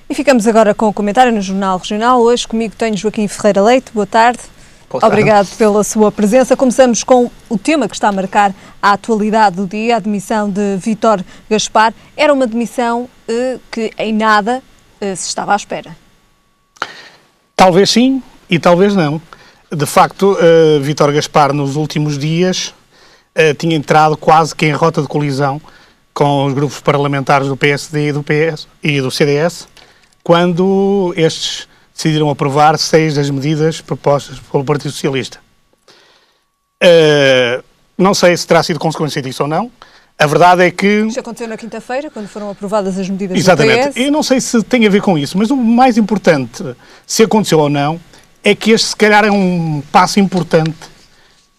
E ficamos agora com o comentário no Jornal Regional. Hoje comigo tenho Joaquim Ferreira Leite. Boa tarde. Obrigado pela sua presença. Começamos com o tema que está a marcar a atualidade do dia, a demissão de Vítor Gaspar. Era uma demissão que em nada se estava à espera. Talvez sim e talvez não. De facto, Vítor Gaspar nos últimos dias tinha entrado quase que em rota de colisão com os grupos parlamentares do PSD e do PS e do CDS, quando estes decidiram aprovar 6 das medidas propostas pelo Partido Socialista. Não sei se terá sido consequência disso ou não. A verdade é que... Isto aconteceu na quinta-feira, quando foram aprovadas as medidas Exatamente. do PS. Eu não sei se tem a ver com isso, mas o mais importante, se aconteceu ou não, é que este, se calhar, é um passo importante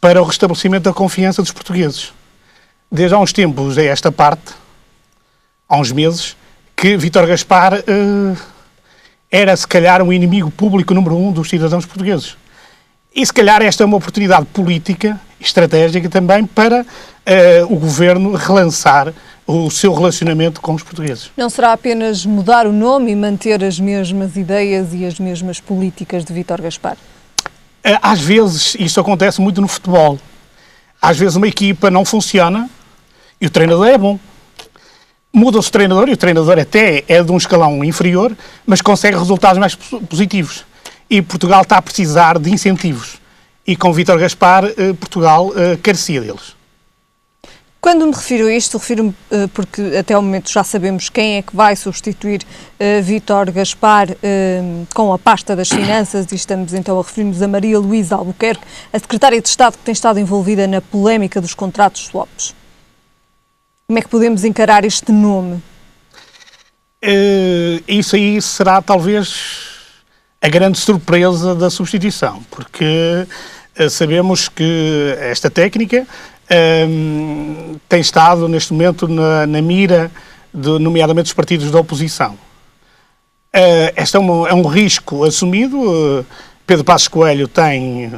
para o restabelecimento da confiança dos portugueses. Desde há uns tempos, a esta parte, há uns meses, que Vítor Gaspar era, se calhar, o inimigo público número 1 dos cidadãos portugueses. E, se calhar, esta é uma oportunidade política, estratégica também, para o Governo relançar o seu relacionamento com os portugueses. Não será apenas mudar o nome e manter as mesmas ideias e as mesmas políticas de Vítor Gaspar? Às vezes, isso acontece muito no futebol. Às vezes uma equipa não funciona e o treinador é bom. Muda-se o treinador e o treinador até é de um escalão inferior, mas consegue resultados mais positivos. E Portugal está a precisar de incentivos. E com Vítor Gaspar, Portugal carecia deles. Quando me refiro a isto, refiro-me porque até o momento já sabemos quem é que vai substituir Vítor Gaspar com a pasta das Finanças, e estamos então a referir-nos a Maria Luísa Albuquerque, a secretária de Estado que tem estado envolvida na polémica dos contratos swaps. Como é que podemos encarar este nome? Isso aí será talvez a grande surpresa da substituição, porque sabemos que esta técnica tem estado neste momento na mira, nomeadamente dos partidos da oposição. Este é um risco assumido. Pedro Passos Coelho tem,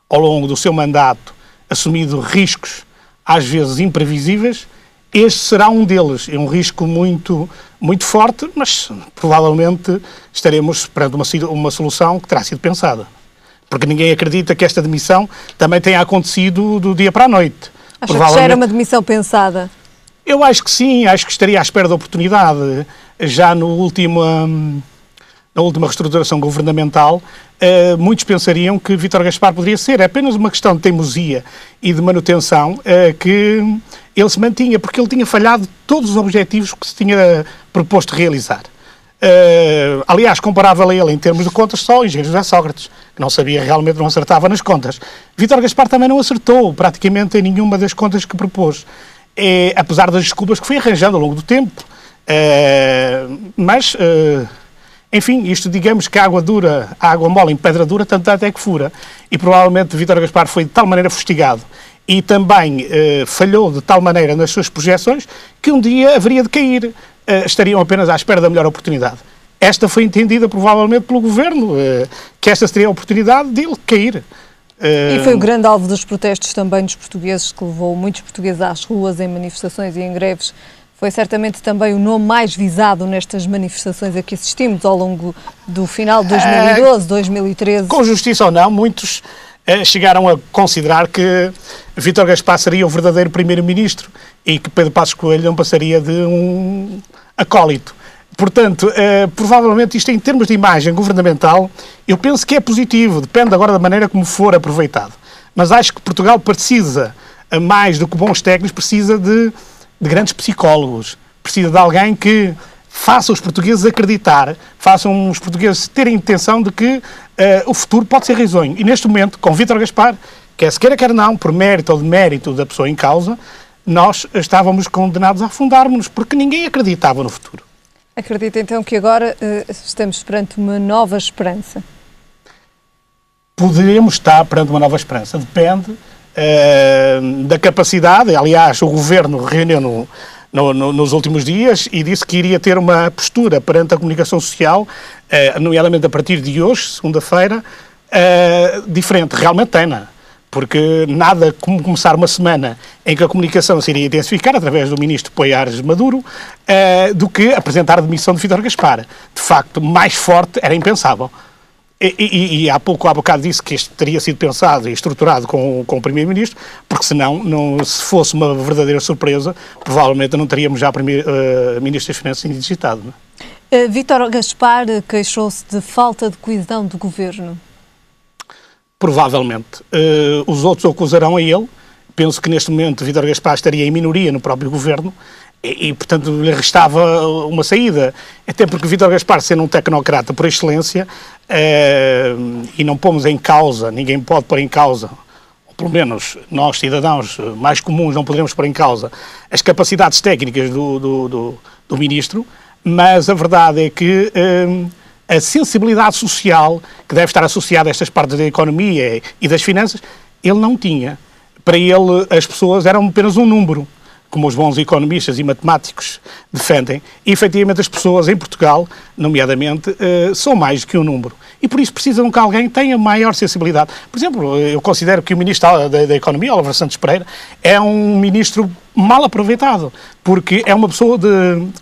ao longo do seu mandato, assumido riscos, às vezes imprevisíveis. Este será um deles. É um risco muito, muito forte, mas provavelmente estaremos perante uma solução que terá sido pensada. Porque ninguém acredita que esta demissão também tenha acontecido do dia para a noite. Acha que já era uma demissão pensada? Eu acho que sim, acho que estaria à espera da oportunidade. Já na última reestruturação governamental, muitos pensariam que Vítor Gaspar poderia ser. É apenas uma questão de teimosia e de manutenção que ele se mantinha, porque ele tinha falhado todos os objetivos que se tinha proposto realizar. Aliás, comparável a ele em termos de contas só o engenheiro José Sócrates, que não sabia realmente, não acertava nas contas. Vítor Gaspar também não acertou praticamente em nenhuma das contas que propôs, apesar das desculpas que foi arranjando ao longo do tempo. Enfim, isto, digamos que a água mole em pedra dura, tanto até que fura. E provavelmente Vítor Gaspar foi de tal maneira fustigado e também falhou de tal maneira nas suas projeções que um dia haveria de cair. Estariam apenas à espera da melhor oportunidade. Esta foi entendida provavelmente pelo Governo, que esta seria a oportunidade de ele cair. E foi o grande alvo dos protestos também dos portugueses, que levou muitos portugueses às ruas em manifestações e em greves. Foi certamente também o nome mais visado nestas manifestações a que assistimos ao longo do final de 2012, 2013. Com justiça ou não, muitos chegaram a considerar que Vítor Gaspar seria o verdadeiro primeiro-ministro e que Pedro Passos Coelho não passaria de um acólito. Portanto, provavelmente isto em termos de imagem governamental, eu penso que é positivo, depende agora da maneira como for aproveitado. Mas acho que Portugal precisa, mais do que bons técnicos, precisa de grandes psicólogos, precisa de alguém que faça os portugueses acreditar, façam os portugueses terem a intenção de que o futuro pode ser risonho. E neste momento, com Vítor Gaspar, quer se queira, quer não, por mérito ou demérito da pessoa em causa, nós estávamos condenados a afundarmos-nos, porque ninguém acreditava no futuro. Acredita então que agora estamos perante uma nova esperança? Poderíamos estar perante uma nova esperança. Depende da capacidade. Aliás, o Governo reuniu nos últimos dias e disse que iria ter uma postura perante a comunicação social, nomeadamente a partir de hoje, segunda-feira, diferente. Realmente tem, não é? porque nada como começar uma semana em que a comunicação se iria intensificar através do ministro Poiares Maduro, do que apresentar a demissão de Vítor Gaspar. De facto, mais forte era impensável. E há bocado disse que isto teria sido pensado e estruturado com o Primeiro-Ministro, porque senão, se fosse uma verdadeira surpresa, provavelmente não teríamos já Ministro das Finanças indigitado. Vítor Gaspar queixou-se de falta de coesão do governo. Provavelmente. Os outros o acusarão a ele. Penso que neste momento Vítor Gaspar estaria em minoria no próprio governo e portanto, lhe restava uma saída. Até porque Vítor Gaspar, sendo um tecnocrata por excelência, e não pomos em causa, ninguém pode pôr em causa, ou pelo menos nós, cidadãos mais comuns, não poderemos pôr em causa as capacidades técnicas do ministro, mas a verdade é que a sensibilidade social que deve estar associada a estas partes da economia e das finanças, ele não tinha. Para ele, as pessoas eram apenas um número, como os bons economistas e matemáticos defendem, e efetivamente as pessoas em Portugal, nomeadamente, são mais do que um número. E por isso precisam que alguém tenha maior sensibilidade. Por exemplo, eu considero que o Ministro da Economia, Álvaro Santos Pereira, é um ministro mal aproveitado, porque é uma pessoa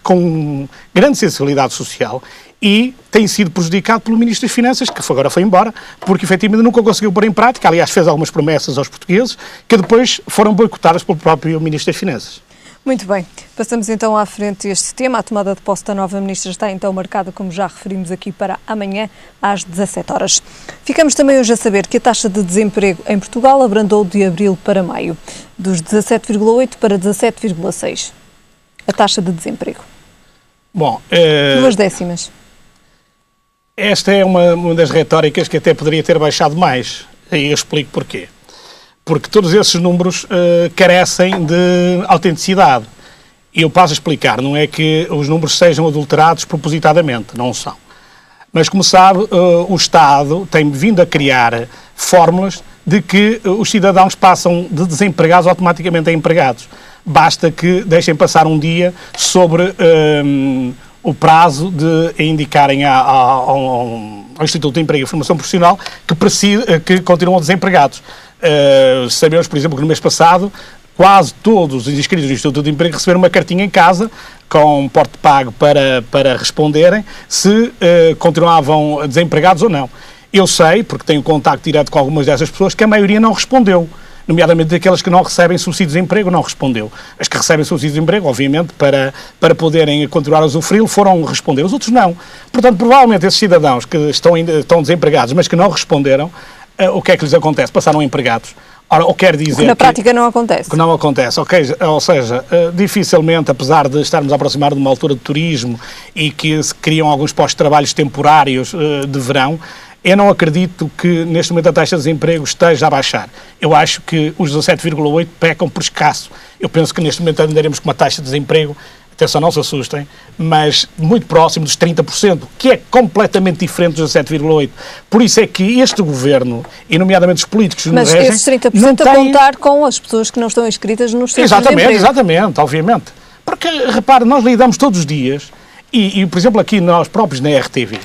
com grande sensibilidade social e tem sido prejudicado pelo Ministro das Finanças, que agora foi embora, porque efetivamente nunca conseguiu pôr em prática, aliás fez algumas promessas aos portugueses, que depois foram boicotadas pelo próprio Ministro das Finanças. Muito bem, passamos então à frente este tema. A tomada de posse da nova Ministra está então marcada, como já referimos aqui, para amanhã às 17 horas. Ficamos também hoje a saber que a taxa de desemprego em Portugal abrandou de abril para maio, dos 17,8 para 17,6. A taxa de desemprego. Bom, 2 décimas. Esta é uma das retóricas que até poderia ter baixado mais. E eu explico porquê. Porque todos esses números carecem de autenticidade. E eu passo a explicar. Não é que os números sejam adulterados propositadamente. Não são. Mas, como sabe, o Estado tem vindo a criar fórmulas de que os cidadãos passam de desempregados automaticamente a empregados. Basta que deixem passar um dia sobre o prazo de indicarem ao Instituto de Emprego e Formação Profissional que continuam desempregados. Sabemos, por exemplo, que no mês passado quase todos os inscritos no Instituto de Emprego receberam uma cartinha em casa com um porte pago para responderem se continuavam desempregados ou não. Eu sei, porque tenho contacto direto com algumas dessas pessoas, que a maioria não respondeu. Nomeadamente daquelas que não recebem subsídios de emprego, não respondeu. As que recebem subsídios de emprego, obviamente, para poderem continuar a usufruí-lo, foram responder. Os outros não. Portanto, provavelmente esses cidadãos que estão desempregados, mas que não responderam, o que é que lhes acontece? Passaram empregados. Ora, ou quer dizer que na prática não acontece. Que não acontece, ou seja, dificilmente, apesar de estarmos a aproximar de uma altura de turismo e que se criam alguns postos de trabalhos temporários de verão, eu não acredito que neste momento a taxa de desemprego esteja a baixar. Eu acho que os 17,8 pecam por escasso. Eu penso que neste momento andaremos com uma taxa de desemprego, atenção, não se assustem, mas muito próximo dos 30%, que é completamente diferente dos 17,8%. Por isso é que este governo, e nomeadamente os políticos... Mas esses 30% a contar com as pessoas que não estão inscritas nos centros de emprego. Exatamente, obviamente. Porque, repare, nós lidamos todos os dias, e por exemplo aqui nós próprios na RTV,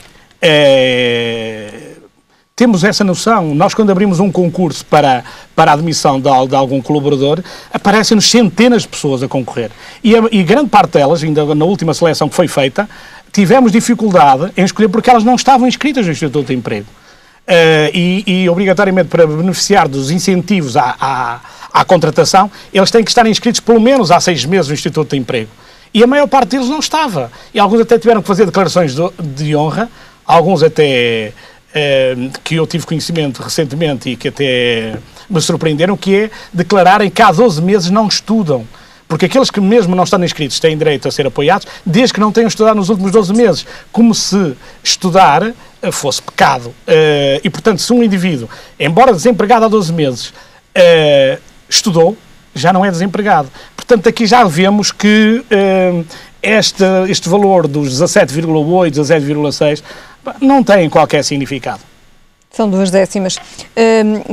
temos essa noção. Nós, quando abrimos um concurso para a admissão de algum colaborador, aparecem-nos centenas de pessoas a concorrer. E grande parte delas, ainda na última seleção que foi feita, tivemos dificuldade em escolher porque elas não estavam inscritas no Instituto de Emprego. E obrigatoriamente, para beneficiar dos incentivos à contratação, eles têm que estar inscritos pelo menos há 6 meses no Instituto de Emprego. E a maior parte deles não estava. E alguns até tiveram que fazer declarações de honra, alguns até... que eu tive conhecimento recentemente e que até me surpreenderam, que é declararem que há 12 meses não estudam. Porque aqueles que mesmo não estão inscritos têm direito a ser apoiados, desde que não tenham estudado nos últimos 12 meses. Como se estudar fosse pecado. E, portanto, se um indivíduo, embora desempregado há 12 meses, estudou, já não é desempregado. Portanto, aqui já vemos que este valor dos 17,8, 17,6 não tem qualquer significado. São 2 décimas.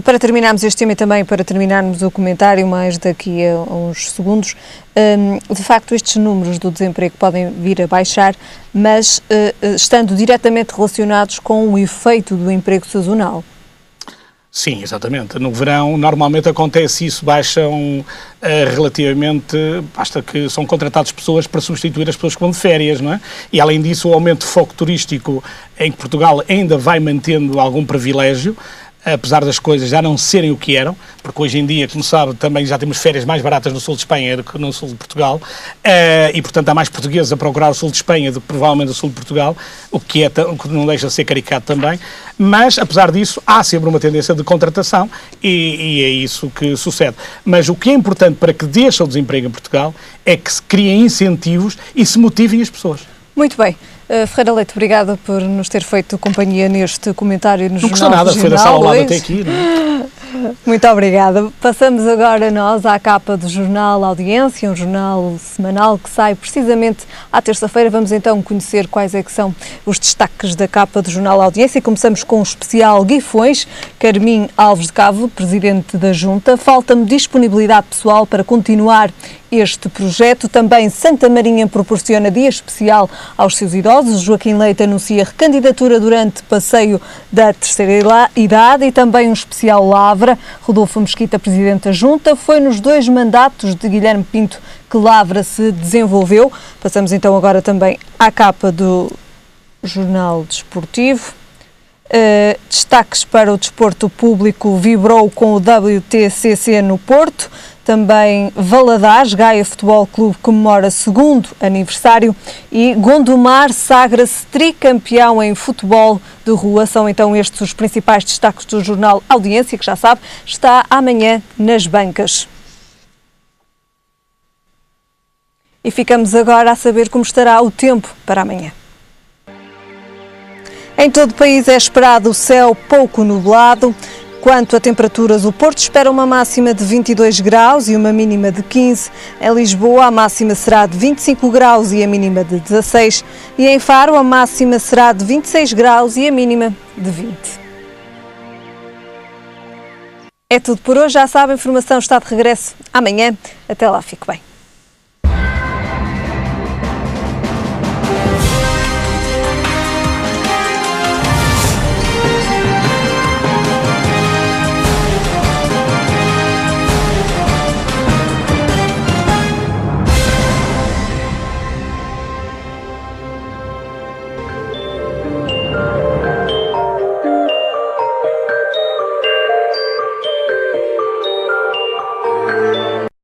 Para terminarmos este tema e também para terminarmos o comentário, mais daqui a uns segundos, de facto estes números do desemprego podem vir a baixar, mas estando diretamente relacionados com o efeito do emprego sazonal. Sim, exatamente. No verão, normalmente acontece isso, baixam relativamente, basta que são contratadas pessoas para substituir as pessoas que vão de férias, não é? E além disso, o aumento de foco turístico em que Portugal ainda vai mantendo algum privilégio, apesar das coisas já não serem o que eram, porque hoje em dia, como sabe, também já temos férias mais baratas no sul de Espanha do que no sul de Portugal, e portanto há mais portugueses a procurar o sul de Espanha do que provavelmente o sul de Portugal, o que não deixa de ser caricato também, mas apesar disso há sempre uma tendência de contratação e é isso que sucede. Mas o que é importante para que deixe o desemprego em Portugal é que se criem incentivos e se motivem as pessoas. Muito bem. Ferreira Leite, obrigada por nos ter feito companhia neste comentário no Jornal Regional. Não custa nada, foi da sala ao lado até aqui, não é? Muito obrigada. Passamos agora nós à capa do Jornal Audiência, um jornal semanal que sai precisamente à terça-feira. Vamos então conhecer quais é que são os destaques da capa do Jornal Audiência. Começamos com o especial Guifões. Carmim Alves de Cabo, Presidente da Junta. Falta-me disponibilidade pessoal para continuar este projeto. Também Santa Marinha proporciona dia especial aos seus idosos. Joaquim Leite anuncia recandidatura durante passeio da terceira idade e também um especial Lavra. Rodolfo Mesquita, Presidente da Junta, foi nos 2 mandatos de Guilherme Pinto que Lavra se desenvolveu. Passamos então agora também à capa do Jornal Desportivo. Destaques para o desporto público, vibrou com o WTCC no Porto. Também Valadares, Gaia Futebol Clube comemora 2º aniversário e Gondomar sagra-se tricampeão em futebol de rua. São então estes os principais destaques do Jornal Audiência, que já sabe, está amanhã nas bancas. E ficamos agora a saber como estará o tempo para amanhã. Em todo o país é esperado o céu pouco nublado. Quanto a temperaturas, o Porto espera uma máxima de 22 graus e uma mínima de 15. Em Lisboa, a máxima será de 25 graus e a mínima de 16. E em Faro, a máxima será de 26 graus e a mínima de 20. É tudo por hoje. Já sabe, a informação está de regresso amanhã. Até lá, fique bem.